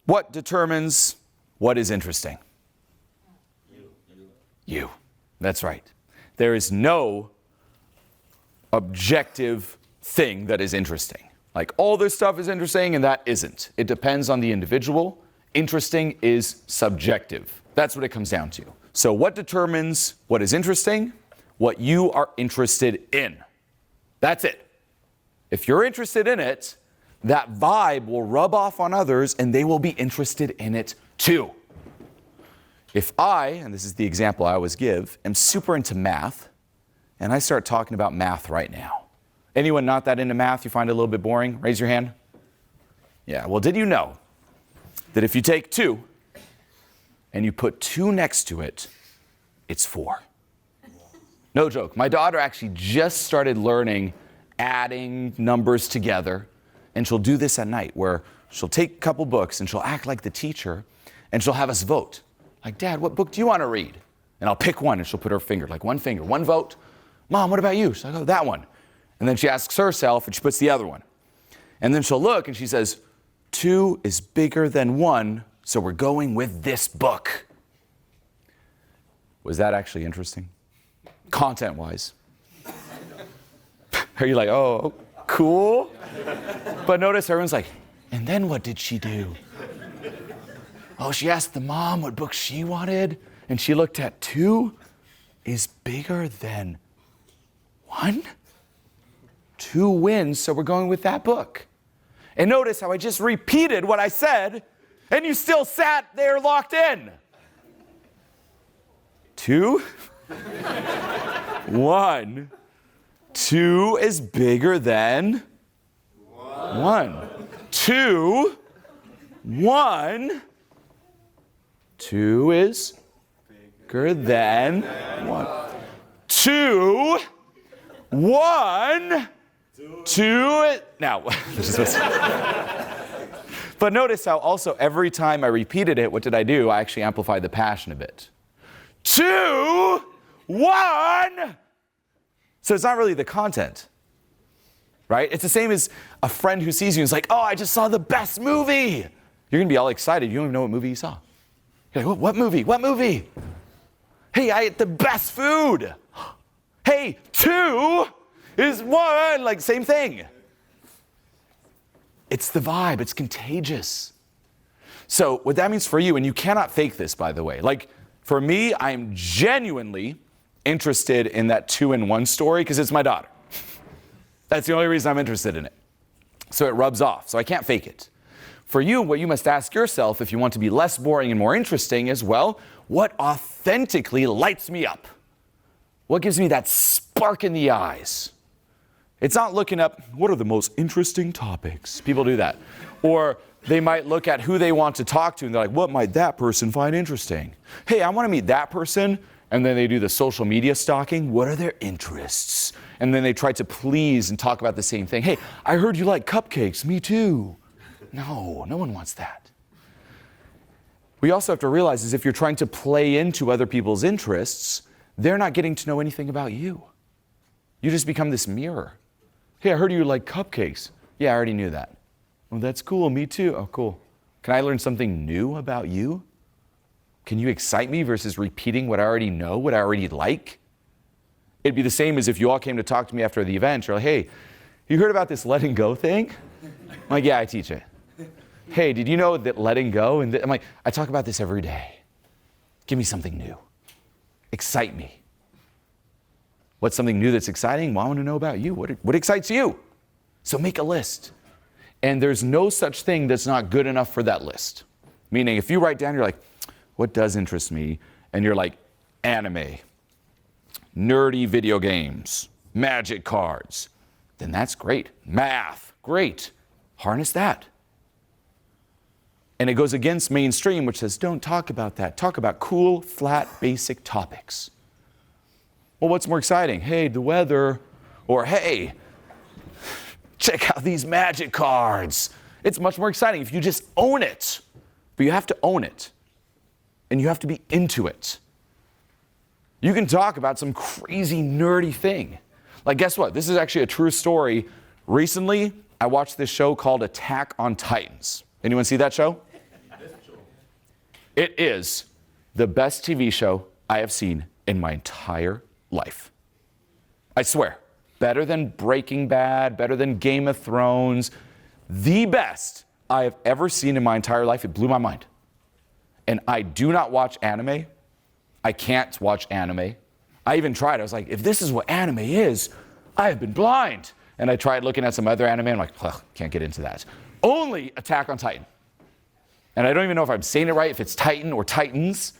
What determines what is interesting? You. That's right. There is no objective thing that is interesting. Like all this stuff is interesting and that isn't. It depends on the individual. Interesting is subjective. That's what it comes down to. So what determines what is interesting? What you are interested in. That's it. If you're interested in it, that vibe will rub off on others and they will be interested in it too. If I, and this is the example I always give, am super into math, and I start talking about math right now. Anyone not that into math you find it a little bit boring? Raise your hand. Yeah, well, did you know that if you take 2 and you put 2 next to it, it's 4? No joke. My daughter actually just started learning adding numbers together, and she'll do this at night where she'll take a couple books and she'll act like the teacher and she'll have us vote. Like, Dad, what book do you want to read? And I'll pick one and she'll put her finger, like one finger, one vote. Mom, what about you? She'll go, that one. And then she asks herself and she puts the other one. And then she'll look and she says, 2 is bigger than 1, so we're going with this book. Was that actually interesting? Content-wise. Are you like, oh, cool? But notice everyone's like, and then what did she do? Oh, she asked the mom what book she wanted, and she looked at 2 is bigger than 1? 2 wins, so we're going with that book. And notice how I just repeated what I said, and you still sat there locked in. 2, 1. 2 is bigger than 1. 2, 1. 2 is bigger than 1. 2, 1, 2. Now, but notice how also every time I repeated it, what did I do? I actually amplified the passion a bit. 2, 1. So it's not really the content, right? It's the same as a friend who sees you and is like, oh, I just saw the best movie. You're going to be all excited. You don't even know what movie you saw. You're like, what movie? What movie? Hey, I ate the best food. Hey, 2 is 1. Like, same thing. It's the vibe. It's contagious. So what that means for you, and you cannot fake this, by the way. Like, for me, I'm genuinely interested in that 2 in 1 story because it's my daughter. That's the only reason I'm interested in it. So it rubs off. So I can't fake it. For you, what you must ask yourself if you want to be less boring and more interesting is, well, what authentically lights me up? What gives me that spark in the eyes? It's not looking up, what are the most interesting topics? People do that. Or they might look at who they want to talk to and they're like, what might that person find interesting? Hey, I want to meet that person. And then they do the social media stalking. What are their interests? And then they try to please and talk about the same thing. Hey, I heard you like cupcakes. Me too. No, no one wants that. We also have to realize is if you're trying to play into other people's interests, they're not getting to know anything about you. You just become this mirror. Hey, I heard you like cupcakes. Yeah, I already knew that. Well, that's cool. Me too. Oh, cool. Can I learn something new about you? Can you excite me versus repeating what I already know, what I already like? It'd be the same as if you all came to talk to me after the event. You're like, hey, you heard about this letting go thing? I'm like, yeah, I teach it. Hey, did you know that letting go? And I'm like, I talk about this every day. Give me something new. Excite me. What's something new that's exciting? Well, I want to know about you. What excites you? So make a list. And there's no such thing that's not good enough for that list. Meaning, if you write down, you're like, what does interest me? And you're like, anime, nerdy video games, magic cards. Then that's great. Math, great. Harness that. And it goes against mainstream, which says, don't talk about that. Talk about cool, flat, basic topics. Well, what's more exciting? Hey, the weather. Or, hey, check out these magic cards. It's much more exciting if you just own it. But you have to own it. And you have to be into it. You can talk about some crazy, nerdy thing. Like, guess what? This is actually a true story. Recently, I watched this show called Attack on Titans. Anyone see that show? It is the best TV show I have seen in my entire life. I swear. Better than Breaking Bad, better than Game of Thrones. The best I have ever seen in my entire life. It blew my mind. And I do not watch anime. I can't watch anime. I even tried. I was like, if this is what anime is, I have been blind. And I tried looking at some other anime. I'm like, can't get into that. Only Attack on Titan. And I don't even know if I'm saying it right, if it's Titan or Titans,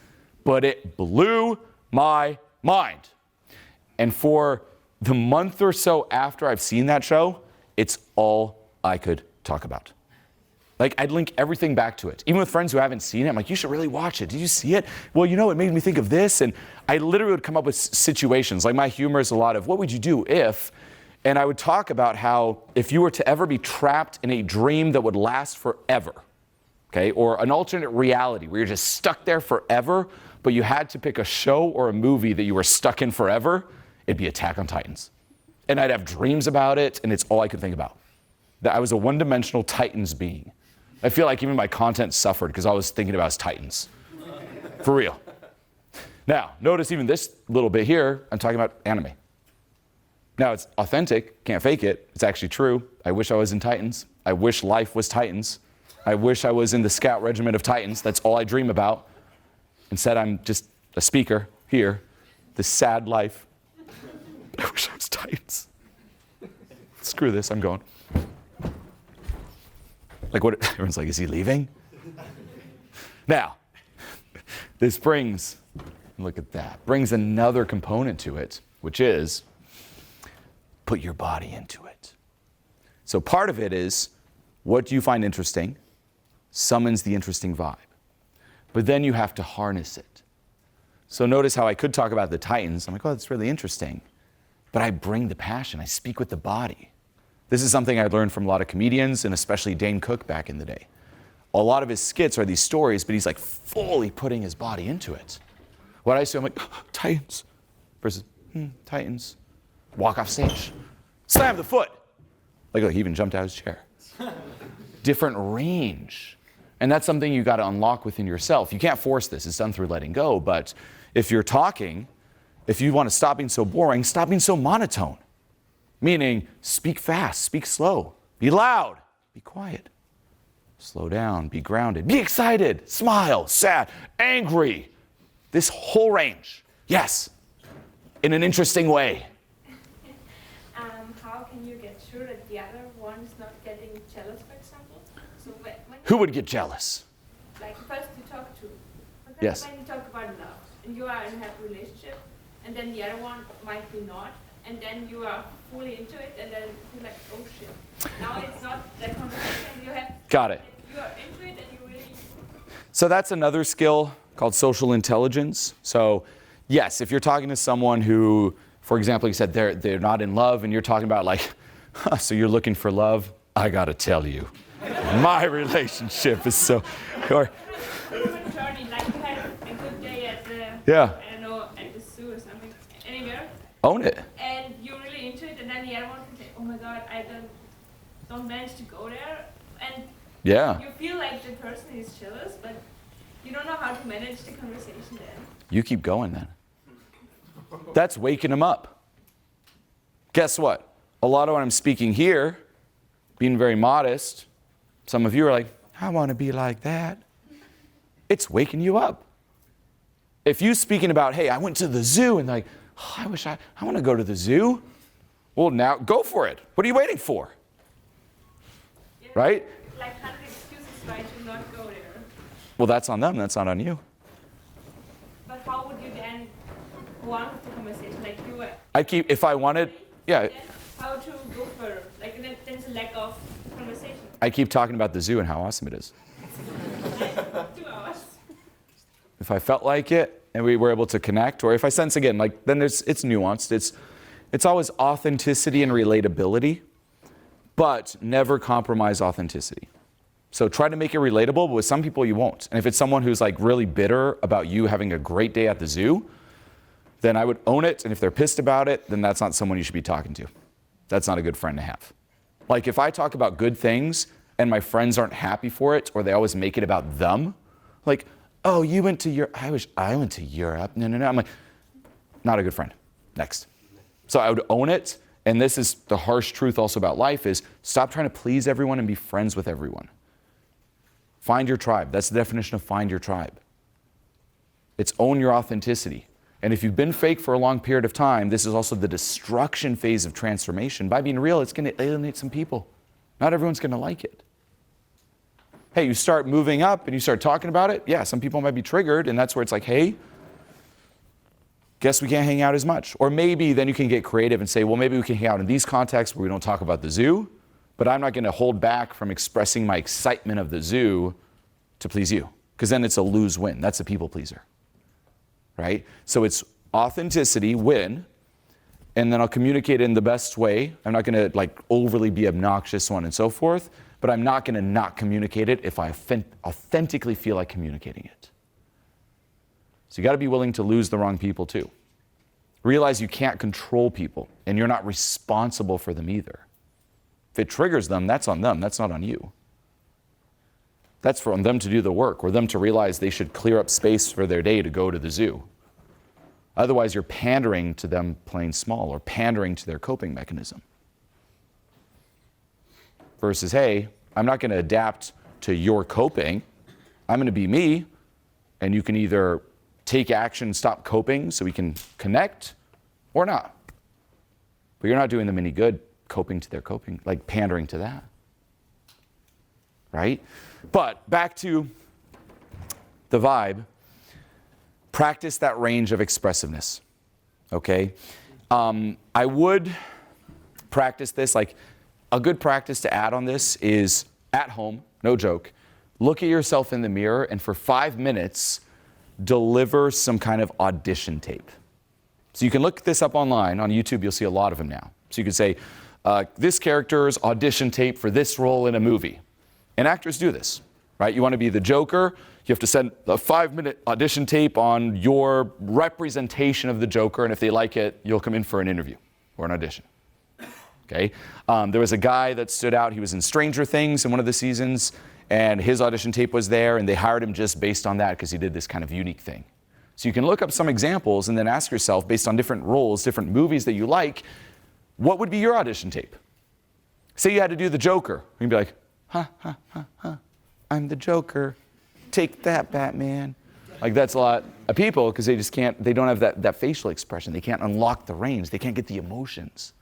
but it blew my mind. And for the month or so after I've seen that show, it's all I could talk about. Like, I'd link everything back to it. Even with friends who haven't seen it, I'm like, you should really watch it. Did you see it? Well, you know, it made me think of this. And I literally would come up with situations. Like, my humor is a lot of, what would you do if? And I would talk about how if you were to ever be trapped in a dream that would last forever, okay, or an alternate reality where you're just stuck there forever, but you had to pick a show or a movie that you were stuck in forever, it'd be Attack on Titans. And I'd have dreams about it, and it's all I could think about. That I was a one-dimensional Titans being. I feel like even my content suffered because all I was thinking about is Titans. For real. Now, notice even this little bit here, I'm talking about anime. Now, it's authentic, can't fake it. It's actually true. I wish I was in Titans. I wish life was Titans. I wish I was in the scout regiment of Titans. That's all I dream about. Instead, I'm just a speaker here. This sad life. I wish I was Titans. Screw this, I'm going. Like, what? Everyone's like, is he leaving? Now, this brings, look at that, brings another component to it, which is put your body into it. So part of it is what do you find interesting summons the interesting vibe. But then you have to harness it. So notice how I could talk about the Titans. I'm like, oh, that's really interesting. But I bring the passion. I speak with the body. This is something I learned from a lot of comedians, and especially Dane Cook back in the day. A lot of his skits are these stories, but he's like fully putting his body into it. What I say, I'm like, Titans. Versus, Titans. Walk off stage. Slam the foot. Like, he even jumped out of his chair. Different range. And that's something you got to unlock within yourself. You can't force this. It's done through letting go. But if you're talking, if you want to stop being so boring, stop being so monotone. Meaning, speak fast, speak slow, be loud, be quiet. Slow down, be grounded, be excited, smile, sad, angry. This whole range. Yes, in an interesting way. How can you get sure that the other one's not getting jealous, for example? So when Who would get jealous? like the person you talk to. But then Yes. when you talk about love, and you are in a happy relationship, and then the other one might be not, and then you are fully into it, and then you're like, oh shit. Now it's not that conversation you have. Got it. You are into it, and you really. So that's another skill called social intelligence. So yes, if you're talking to someone who, for example, you said they're not in love, and you're talking about like, so you're looking for love, I gotta tell you, my relationship is so, or, Human journey, like you had a good day at the, yeah, I don't know, at the zoo or something, anywhere, own it. and you're really into it, and then the other one can say, oh my god, I don't manage to go there, and Yeah, you feel like the person is jealous, but you don't know how to manage the conversation then. you keep going then. That's waking them up. Guess what? A lot of when I'm speaking here, being very modest, some of you are like, I want to be like that. It's waking you up. If you speaking about, hey, I went to the zoo, and like, oh, I want to go to the zoo. Well, now go for it. What are you waiting for? Yeah, Right? Like 100 excuses why to not go there. Well, that's on them. That's not on you. But how would you then go on with the conversation? Like you were. I'd keep, if I wanted, yeah, Then how to go further? Like then there's a lack of conversation. I keep talking about the zoo and how awesome it is. Like 2 hours. If I felt like it and we were able to connect, or if I sense again, like then it's nuanced. It's always authenticity and relatability, but never compromise authenticity. So try to make it relatable, but with some people you won't. And if it's someone who's like really bitter about you having a great day at the zoo, then I would own it. And if they're pissed about it, then that's not someone you should be talking to. That's not a good friend to have. Like if I talk about good things and my friends aren't happy for it, or they always make it about them, like, oh, you went to Europe. I wish I went to Europe. No. I'm like, not a good friend. Next. So I would own it. And this is the harsh truth also about life is stop trying to please everyone and be friends with everyone. Find your tribe. That's the definition of find your tribe. It's own your authenticity. And if you've been fake for a long period of time, this is also the destruction phase of transformation. By being real, it's going to alienate some people. Not everyone's going to like it. Hey, you start moving up and you start talking about it. Yeah, some people might be triggered, and that's where it's like, hey, guess we can't hang out as much. Or maybe then you can get creative and say, well, maybe we can hang out in these contexts where we don't talk about the zoo, but I'm not going to hold back from expressing my excitement of the zoo to please you. Because then it's a lose-win. That's a people pleaser. Right? So it's authenticity, win, and then I'll communicate in the best way. I'm not going to like overly be obnoxious, so on and so forth, but I'm not going to not communicate it if I authentically feel like communicating it. So you got to be willing to lose the wrong people too. Realize you can't control people, and you're not responsible for them either. If it triggers them, that's on them. That's not on you. That's for them to do the work, or them to realize they should clear up space for their day to go to the zoo. Otherwise, you're pandering to them playing small or pandering to their coping mechanism. Versus, hey, I'm not going to adapt to your coping. I'm going to be me, and you can either take action, stop coping so we can connect, or not. But you're not doing them any good coping to their coping, like pandering to that. Right? But back to the vibe, practice that range of expressiveness, okay? I would practice this, like a good practice to add on this is at home, no joke, look at yourself in the mirror and for 5 minutes, deliver some kind of audition tape. So you can look this up online, on YouTube you'll see a lot of them now. So you can say, this character's audition tape for this role in a movie. And actors do this, right? You want to be the Joker, you have to send a 5-minute audition tape on your representation of the Joker, and if they like it, you'll come in for an interview or an audition. Okay? There was a guy that stood out, he was in Stranger Things in one of the seasons, and his audition tape was there, and they hired him just based on that because he did this kind of unique thing. So you can look up some examples and then ask yourself, based on different roles, different movies that you like, what would be your audition tape? Say you had to do the Joker, you'd be like, I'm the Joker. Take that, Batman. Like that's a lot of people because they just can't, they don't have that facial expression. They can't unlock the range. They can't get the emotions.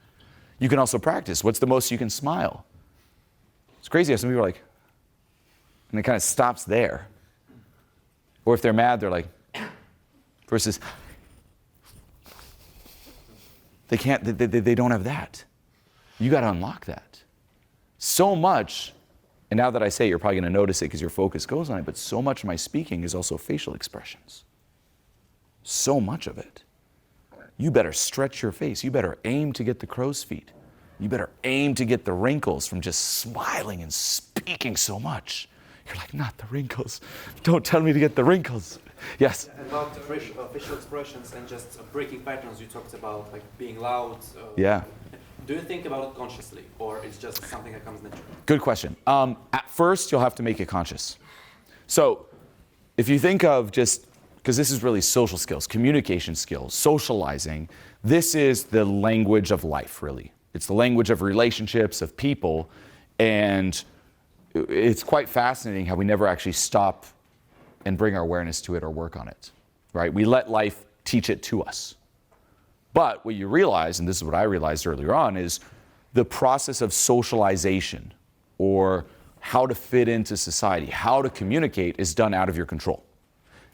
You can also practice. What's the most you can smile? It's crazy how some people are like, and it kind of stops there. Or if they're mad, they're like, versus, they can't, they don't have that. You got to unlock that. So much. And now that I say it, you're probably going to notice it because your focus goes on it, but so much of my speaking is also facial expressions. So much of it. You better stretch your face. You better aim to get the crow's feet. You better aim to get the wrinkles from just smiling and speaking so much. You're like, not the wrinkles. Don't tell me to get the wrinkles. Yes? About facial expressions and just breaking patterns you talked about, like being loud. Yeah. Do you think about it consciously, or it's just something that comes naturally? Good question. At first, you'll have to make it conscious. So if you think of just, because this is really social skills, communication skills, socializing, this is the language of life, really. It's the language of relationships, of people, and it's quite fascinating how we never actually stop and bring our awareness to it or work on it, right? We let life teach it to us. But what you realize, and this is what I realized earlier on, is the process of socialization or how to fit into society, how to communicate is done out of your control.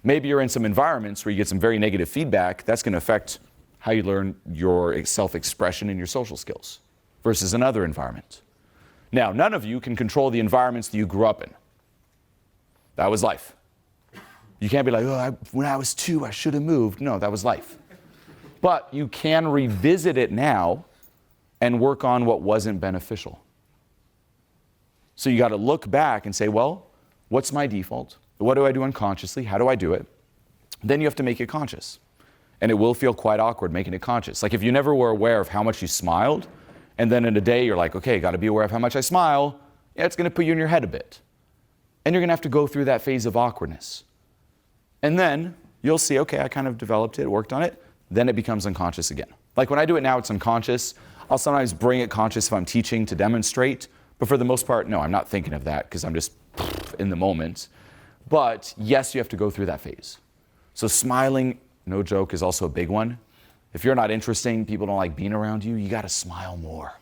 Maybe you're in some environments where you get some very negative feedback. That's going to affect how you learn your self-expression and your social skills versus another environment. Now, none of you can control the environments that you grew up in. That was life. You can't be like, oh, when I was 2, I should have moved. No, that was life. But you can revisit it now and work on what wasn't beneficial. So you got to look back and say, well, what's my default? What do I do unconsciously? How do I do it? Then you have to make it conscious. And it will feel quite awkward making it conscious. Like if you never were aware of how much you smiled, and then in a day you're like, okay, got to be aware of how much I smile, yeah, it's going to put you in your head a bit. And you're going to have to go through that phase of awkwardness. And then you'll see, okay, I kind of developed it, worked on it, then it becomes unconscious again. Like when I do it now, it's unconscious. I'll sometimes bring it conscious if I'm teaching to demonstrate, but for the most part, no, I'm not thinking of that because I'm just in the moment. But yes, you have to go through that phase. So smiling, no joke, is also a big one. If you're not interesting, people don't like being around you, you gotta smile more.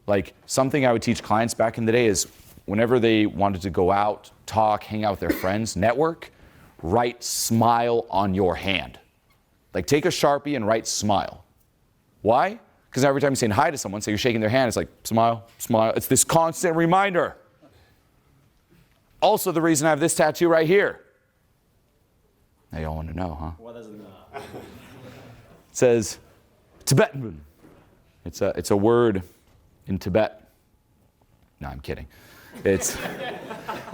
Like something I would teach clients back in the day is whenever they wanted to go out, talk, hang out with their friends, network, write smile on your hand. Like take a Sharpie and write smile. Why? Because every time you're saying hi to someone, so you're shaking their hand, it's like smile, smile. It's this constant reminder. Also the reason I have this tattoo right here. Now y'all want to know, huh? What does it mean? It says Tibetan. It's a word in Tibet. No, I'm kidding. It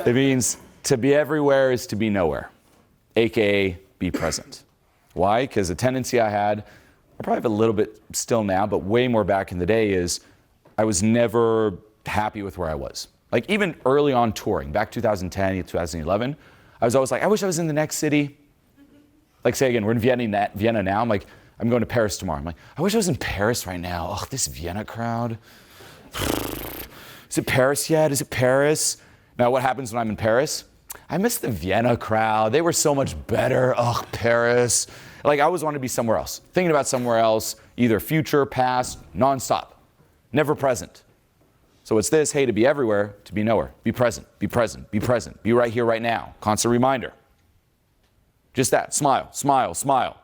means to be everywhere is to be nowhere, aka be present. Why? Because the tendency I had, I probably have a little bit still now, but way more back in the day, is I was never happy with where I was. Like even early on touring, back 2010, 2011, I was always like, I wish I was in the next city. Like say again, we're in Vienna now. I'm like, I'm going to Paris tomorrow. I'm like, I wish I was in Paris right now. Oh, this Vienna crowd. Is it Paris yet? Is it Paris? Now what happens when I'm in Paris? I miss the Vienna crowd. They were so much better. Oh, Paris. Like I always wanted to be somewhere else. Thinking about somewhere else, either future, past, nonstop. Never present. So it's this, hey, to be everywhere, to be nowhere. Be present, be present, be present. Be right here, right now. Constant reminder. Just that, smile, smile, smile.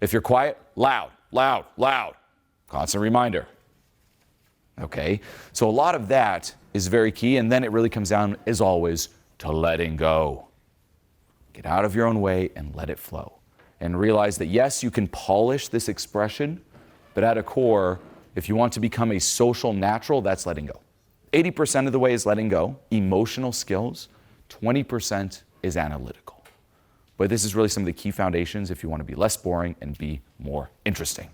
If you're quiet, loud, loud, loud. Constant reminder. Okay, so a lot of that is very key, and then it really comes down, as always, to letting go. Get out of your own way and let it flow. And realize that yes, you can polish this expression, but at a core, if you want to become a social natural, that's letting go. 80% of the way is letting go, emotional skills, 20% is analytical. But this is really some of the key foundations if you want to be less boring and be more interesting.